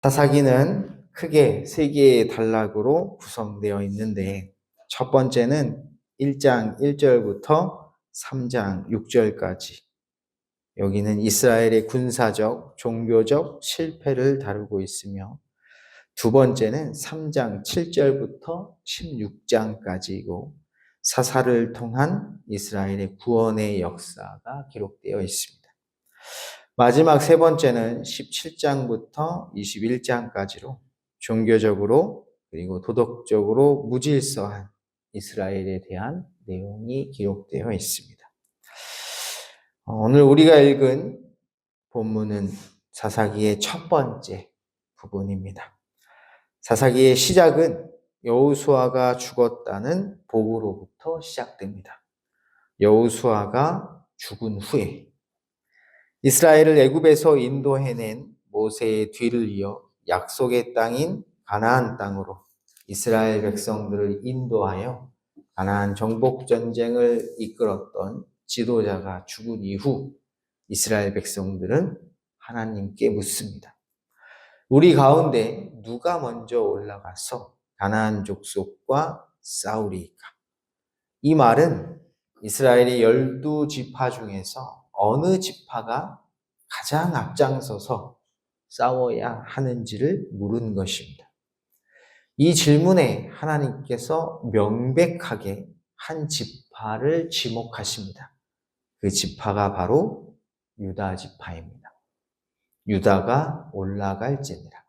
사사기는 크게 세 개의 단락으로 구성되어 있는데 첫 번째는 1장 1절부터 3장 6절까지 여기는 이스라엘의 군사적, 종교적 실패를 다루고 있으며 두 번째는 3장 7절부터 16장까지이고 사사를 통한 이스라엘의 구원의 역사가 기록되어 있습니다. 마지막 세 번째는 17장부터 21장까지로 종교적으로 그리고 도덕적으로 무질서한 이스라엘에 대한 내용이 기록되어 있습니다. 오늘 우리가 읽은 본문은 사사기의 첫 번째 부분입니다. 사사기의 시작은 여호수아가 죽었다는 보고로부터 시작됩니다. 여호수아가 죽은 후에 이스라엘을 애굽에서 인도해낸 모세의 뒤를 이어 약속의 땅인 가나안 땅으로 이스라엘 백성들을 인도하여 가나안 정복 전쟁을 이끌었던 지도자가 죽은 이후 이스라엘 백성들은 하나님께 묻습니다. 우리 가운데 누가 먼저 올라가서 가나안 족속과 싸우리이까? 이 말은 이스라엘의 12지파 중에서 어느 지파가 가장 앞장서서 싸워야 하는지를 물은 것입니다. 이 질문에 하나님께서 명백하게 한 지파를 지목하십니다. 그 지파가 바로 유다 지파입니다. 유다가 올라갈지니라.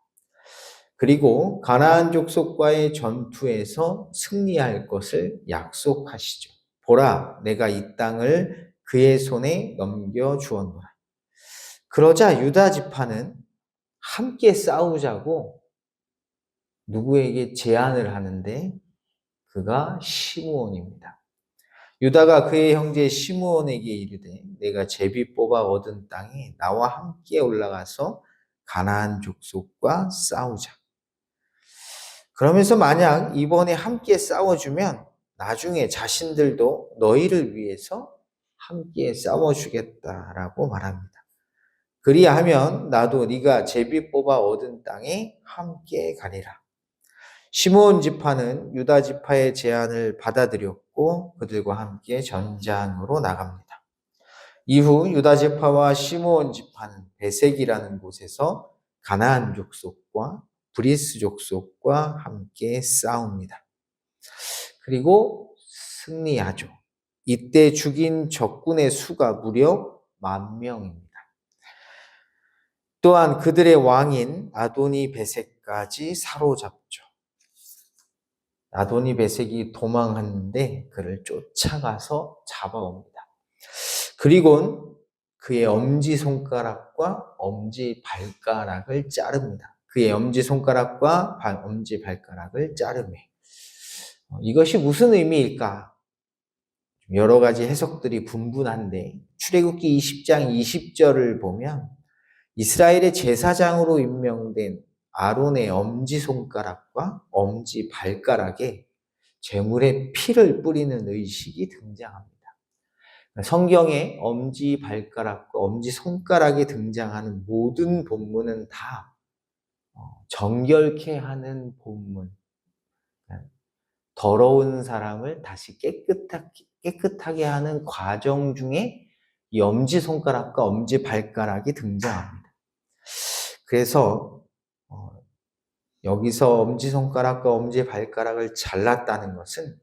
그리고 가나안 족속과의 전투에서 승리할 것을 약속하시죠. 보라, 내가 이 땅을 그의 손에 넘겨주었노라. 그러자 유다 지파는 함께 싸우자고 누구에게 제안을 하는데 그가 시므온입니다. 유다가 그의 형제 시므온에게 이르되 내가 제비 뽑아 얻은 땅에 나와 함께 올라가서 가나안 족속과 싸우자. 그러면서 만약 이번에 함께 싸워주면 나중에 자신들도 너희를 위해서 함께 싸워주겠다라고 말합니다. 그리하면 나도 네가 제비 뽑아 얻은 땅에 함께 가리라. 시므온 지파는 유다 지파의 제안을 받아들였고 그들과 함께 전장으로 나갑니다. 이후 유다 지파와 시므온 지파는 베색이라는 곳에서 가나안 족속과 브리스 족속과 함께 싸웁니다. 그리고 승리하죠. 이때 죽인 적군의 수가 무려 10,000명입니다. 또한 그들의 왕인 아도니 베색까지 사로잡죠. 아도니 베색이 도망하는데 그를 쫓아가서 잡아옵니다. 그리고는 그의 엄지손가락과 엄지발가락을 자릅니다. 그의 엄지손가락과 엄지발가락을 자르매. 이것이 무슨 의미일까? 여러 가지 해석들이 분분한데 출애굽기 20장 20절을 보면 이스라엘의 제사장으로 임명된 아론의 엄지손가락과 엄지발가락에 제물의 피를 뿌리는 의식이 등장합니다. 성경에 엄지발가락과 엄지손가락이 등장하는 모든 본문은 다 정결케 하는 본문, 더러운 사람을 다시 깨끗하게 하는 과정 중에 이 엄지손가락과 엄지발가락이 등장합니다. 그래서 여기서 엄지손가락과 엄지발가락을 잘랐다는 것은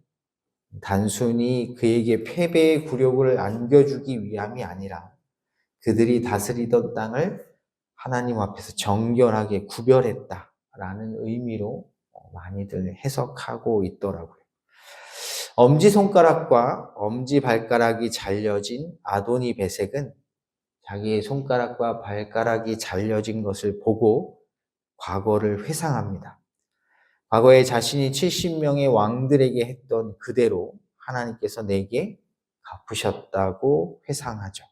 단순히 그에게 패배의 굴욕을 안겨주기 위함이 아니라 그들이 다스리던 땅을 하나님 앞에서 정결하게 구별했다라는 의미로 많이들 해석하고 있더라고요. 엄지손가락과 엄지발가락이 잘려진 아도니 베색은 자기의 손가락과 발가락이 잘려진 것을 보고 과거를 회상합니다. 과거에 자신이 70명의 왕들에게 했던 그대로 하나님께서 내게 갚으셨다고 회상하죠.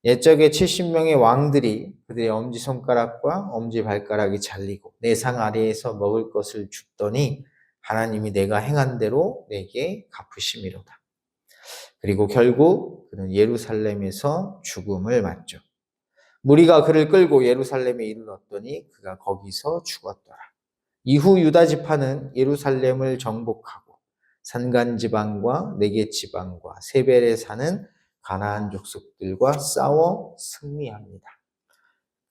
옛적에 70명의 왕들이 그들의 엄지손가락과 엄지발가락이 잘리고 내 상 아래에서 먹을 것을 줍더니 하나님이 내가 행한 대로 내게 갚으심이로다. 그리고 결국 그는 예루살렘에서 죽음을 맞죠. 무리가 그를 끌고 예루살렘에 이르렀더니 그가 거기서 죽었더라. 이후 유다 지파는 예루살렘을 정복하고 산간지방과 네겝지방과 세벨에 사는 가나안 족속들과 싸워 승리합니다.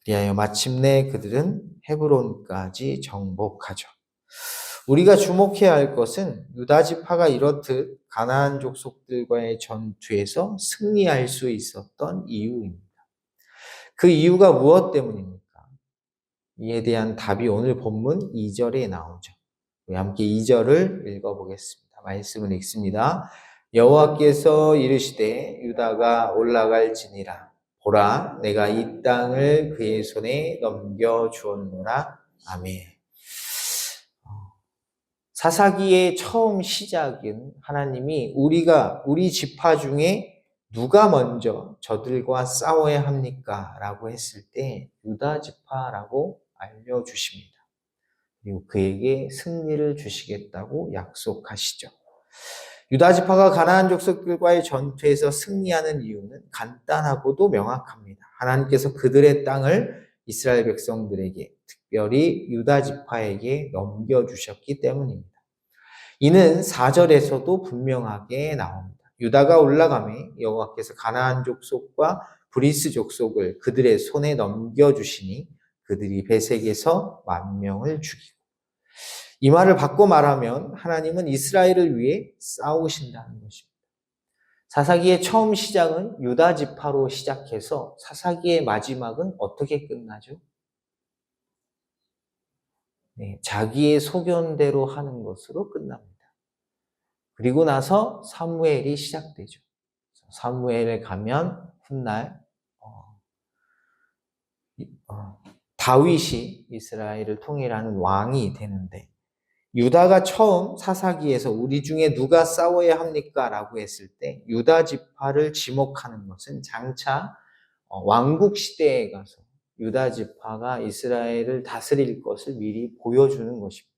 그리하여 마침내 그들은 헤브론까지 정복하죠. 우리가 주목해야 할 것은 유다 지파가 이렇듯 가나안 족속들과의 전투에서 승리할 수 있었던 이유입니다. 그 이유가 무엇 때문입니까? 이에 대한 답이 오늘 본문 2절에 나오죠. 우리 함께 2절을 읽어보겠습니다. 말씀을 읽습니다. 여호와께서 이르시되 유다가 올라갈지니라. 보라, 내가 이 땅을 그의 손에 넘겨주었노라. 아멘. 사사기의 처음 시작은 하나님이 우리 지파 중에 누가 먼저 저들과 싸워야 합니까? 라고 했을 때 유다 지파라고 알려주십니다. 그리고 그에게 승리를 주시겠다고 약속하시죠. 유다 지파가 가나안 족속들과의 전투에서 승리하는 이유는 간단하고도 명확합니다. 하나님께서 그들의 땅을 이스라엘 백성들에게, 특별히 유다 지파에게 넘겨주셨기 때문입니다. 이는 4절에서도 분명하게 나옵니다. 유다가 올라가매 여호와께서 가나안 족속과 브리스 족속을 그들의 손에 넘겨주시니 그들이 베색에서 10,000명을 죽이고, 이 말을 바꿔 말하면 하나님은 이스라엘을 위해 싸우신다는 것입니다. 사사기의 처음 시작은 유다 지파로 시작해서 사사기의 마지막은 어떻게 끝나죠? 네, 자기의 소견대로 하는 것으로 끝납니다. 그리고 나서 사무엘이 시작되죠. 사무엘에 가면 훗날 다윗이 이스라엘을 통일하는 왕이 되는데, 유다가 처음 사사기에서 우리 중에 누가 싸워야 합니까? 라고 했을 때 유다 지파를 지목하는 것은 장차 왕국 시대에 가서 유다 지파가 이스라엘을 다스릴 것을 미리 보여주는 것입니다.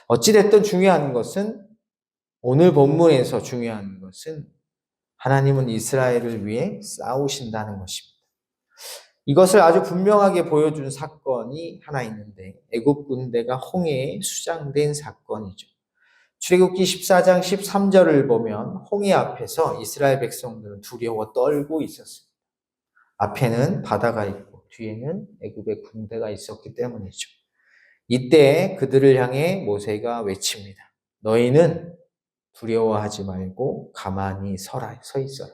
어찌됐든 중요한 것은, 오늘 본문에서 중요한 것은 하나님은 이스라엘을 위해 싸우신다는 것입니다. 이것을 아주 분명하게 보여준 사건이 하나 있는데, 애굽 군대가 홍해에 수장된 사건이죠. 출애굽기 14장 13절을 보면 홍해 앞에서 이스라엘 백성들은 두려워 떨고 있었습니다. 앞에는 바다가 있고 뒤에는 애굽의 군대가 있었기 때문이죠. 이때 그들을 향해 모세가 외칩니다. 너희는 두려워하지 말고 가만히 서 있어라.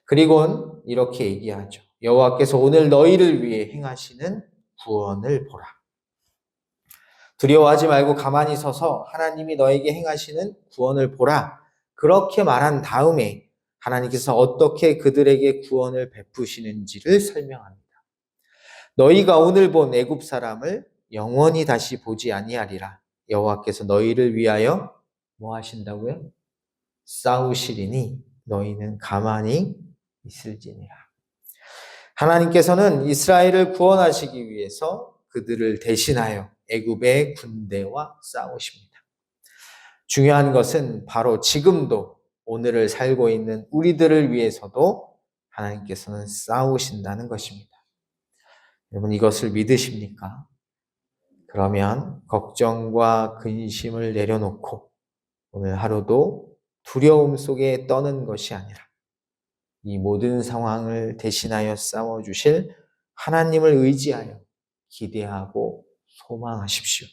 그리고는 이렇게 얘기하죠. 여호와께서 오늘 너희를 위해 행하시는 구원을 보라. 두려워하지 말고 가만히 서서 하나님이 너에게 행하시는 구원을 보라. 그렇게 말한 다음에 하나님께서 어떻게 그들에게 구원을 베푸시는지를 설명합니다. 너희가 오늘 본 애굽 사람을 영원히 다시 보지 아니하리라. 여호와께서 너희를 위하여 뭐 하신다고요? 싸우시리니 너희는 가만히 있을지니라. 하나님께서는 이스라엘을 구원하시기 위해서 그들을 대신하여 애굽의 군대와 싸우십니다. 중요한 것은 바로 지금도 오늘을 살고 있는 우리들을 위해서도 하나님께서는 싸우신다는 것입니다. 여러분, 이것을 믿으십니까? 그러면 걱정과 근심을 내려놓고 오늘 하루도 두려움 속에 떠는 것이 아니라 이 모든 상황을 대신하여 싸워주실 하나님을 의지하여 기대하고 소망하십시오.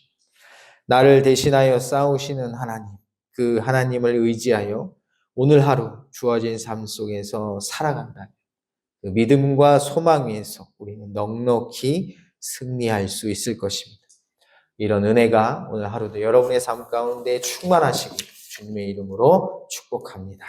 나를 대신하여 싸우시는 하나님, 그 하나님을 의지하여 오늘 하루 주어진 삶 속에서 살아간다면 그 믿음과 소망 위에서 우리는 넉넉히 승리할 수 있을 것입니다. 이런 은혜가 오늘 하루도 여러분의 삶 가운데 충만하시길 주님의 이름으로 축복합니다.